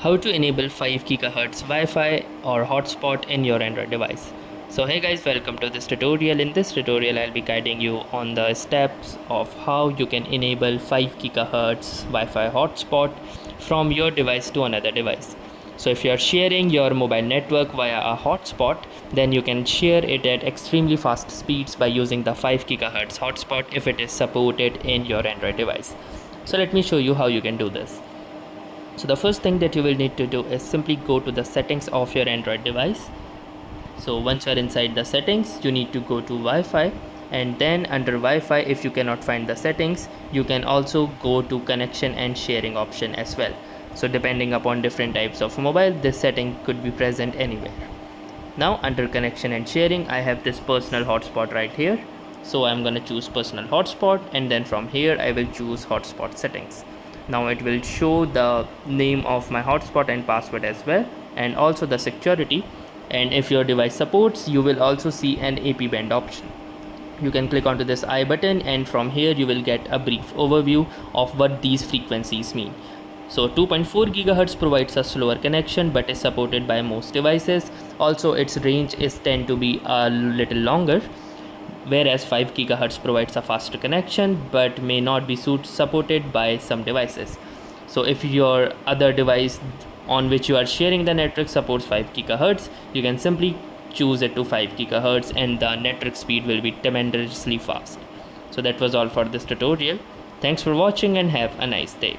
how to enable 5 GHz Wi-Fi or hotspot in your Android device. So hey guys, welcome to this tutorial. In this tutorial I'll be guiding you on the steps of how you can enable 5 GHz Wi-Fi hotspot from your device to another device. So if you are sharing your mobile network via a hotspot, then you can share it at extremely fast speeds by using the 5 GHz hotspot if it is supported in your Android device. So let me show you how you can do this. So the first thing that you will need to do is simply go to the settings of your Android device. So once you are inside the settings, you need to go to Wi-Fi, and then under Wi-Fi, if you cannot find the settings, you can also go to connection and sharing option as well. So depending upon different types of mobile, this setting could be present anywhere. Now under connection and sharing, I have this personal hotspot right here. So I'm gonna choose personal hotspot, and then from here I will choose hotspot settings. Now it will show the name of my hotspot and password as well, and also the security. And if your device supports, you will also see an AP band option. You can click onto this I button, and from here you will get a brief overview of what these frequencies mean. So 2.4 GHz provides a slower connection but is supported by most devices. Also its range is tend to be a little longer, whereas 5 GHz provides a faster connection but may not be supported by some devices. So if your other device on which you are sharing the network supports 5 GHz, you can simply choose it to 5 GHz and the network speed will be tremendously fast. So that was all for this tutorial. Thanks for watching and have a nice day.